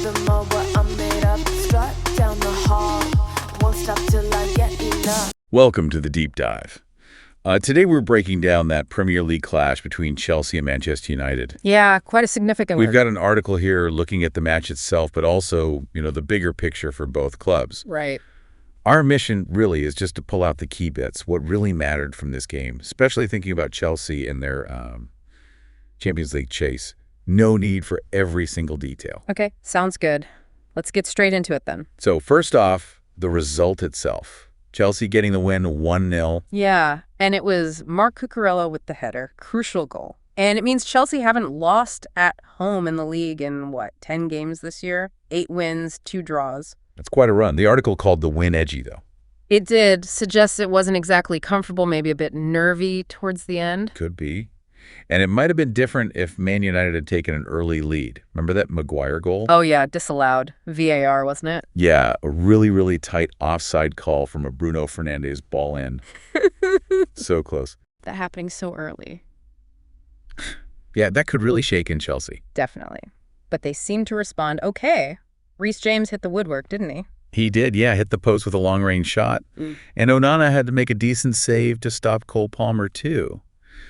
them all what I'm made of. Strut down the hall, won't stop till I get enough. Welcome to the Deep Dive. Today we're breaking down that Premier League clash between Chelsea and Manchester United. Yeah, quite a significant one. We've got an article here looking at the match itself, but also, the bigger picture for both clubs. Right. Our mission really is just to pull out the key bits, what really mattered from this game, especially thinking about Chelsea and their Champions League chase. No need for every single detail. Okay, sounds good. Let's get straight into it then. So first off, the result itself. Chelsea getting the win 1-0. Yeah, and it was Marc Cucurella with the header. Crucial goal. And it means Chelsea haven't lost at home in the league in, 10 games this year? 8 wins, 2 draws. That's quite a run. The article called the win edgy, though. It did suggest it wasn't exactly comfortable, maybe a bit nervy towards the end. Could be. And it might have been different if Man United had taken an early lead. Remember that Maguire goal? Oh, yeah, disallowed. VAR, wasn't it? Yeah, a really, really tight offside call from a Bruno Fernandes ball in. So close. That happening so early. Yeah, that could really shake in Chelsea. Definitely. But they seemed to respond okay. Reece James hit the woodwork, didn't he? He did, yeah, hit the post with a long-range shot. And Onana had to make a decent save to stop Cole Palmer, too.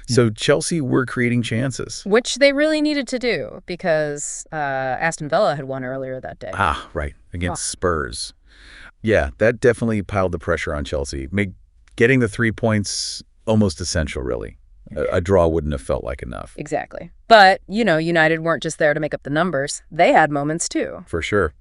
So Chelsea were creating chances. Which they really needed to do because Aston Villa had won earlier that day. Ah, right, against Spurs. Yeah, that definitely piled the pressure on Chelsea. Getting the 3 points almost essential, really. A draw wouldn't have felt like enough. Exactly. But, United weren't just there to make up the numbers. They had moments, too. For sure.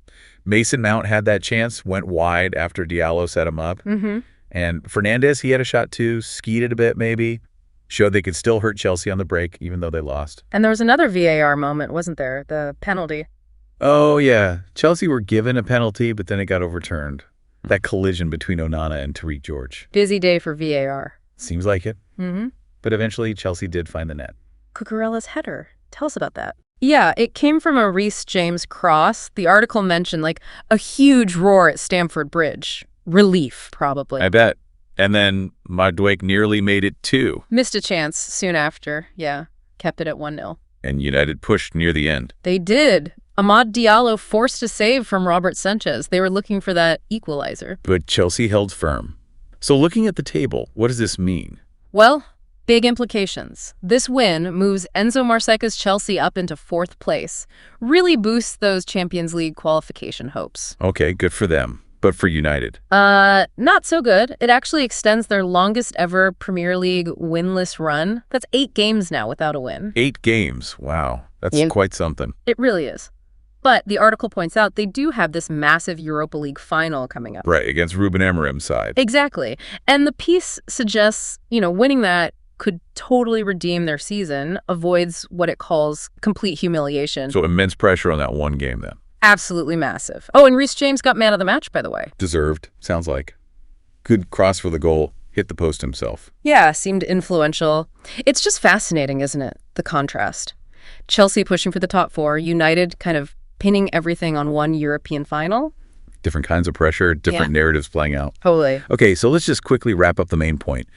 Mason Mount had that chance, went wide after Diallo set him up. And Fernandes, he had a shot, too, skied it a bit, maybe. Showed they could still hurt Chelsea on the break, even though they lost. And there was another VAR moment, wasn't there? The penalty. Oh, yeah. Chelsea were given a penalty, but then it got overturned. That collision between Onana and Tariq George. Busy day for VAR. Seems like it. But eventually, Chelsea did find the net. Cucurella's header. Tell us about that. Yeah, it came from a Reece James cross. The article mentioned, a huge roar at Stamford Bridge. Relief, probably. I bet. And then Madueke nearly made it 2. Missed a chance soon after. Yeah, kept it at 1-0. And United pushed near the end. They did. Amad Diallo forced a save from Robert Sanchez. They were looking for that equalizer. But Chelsea held firm. So looking at the table, what does this mean? Well, big implications. This win moves Enzo Marseca's Chelsea up into 4th place. Really boosts those Champions League qualification hopes. Okay, good for them. But for United? Not so good. It actually extends their longest ever Premier League winless run. That's 8 games now without a win. 8 games. Wow. That's quite something. It really is. But the article points out they do have this massive Europa League final coming up. Right, against Ruben Amorim's side. Exactly. And the piece suggests, winning that could totally redeem their season, avoids what it calls complete humiliation. So immense pressure on that one game then. Absolutely massive. Oh, and Reece James got man of the match, by the way. Deserved, sounds like. Good cross for the goal, hit the post himself. Yeah, seemed influential. It's just fascinating, isn't it? The contrast. Chelsea pushing for the top 4, United kind of pinning everything on one European final. Different kinds of pressure, different narratives playing out. Totally. Okay, so let's just quickly wrap up the main point.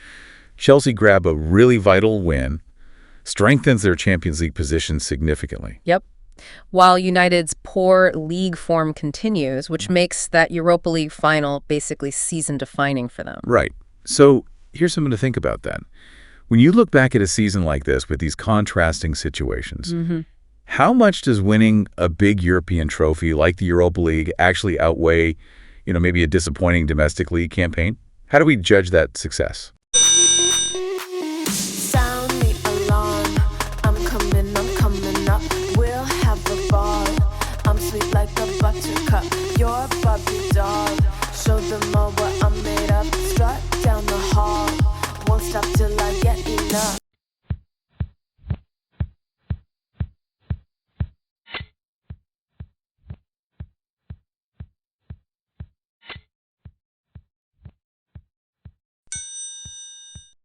Chelsea grab a really vital win, strengthens their Champions League position significantly. Yep. While United's poor league form continues, which makes that Europa League final basically season-defining for them. Right. So here's something to think about then. When you look back at a season like this with these contrasting situations, how much does winning a big European trophy like the Europa League actually outweigh, maybe a disappointing domestic league campaign? How do we judge that success? Sound the alarm, I'm coming up. We'll have a ball, I'm sweet like a buttercup. You're Barbie doll, show them all what I'm made of. Strut down the hall, won't stop till I get enough.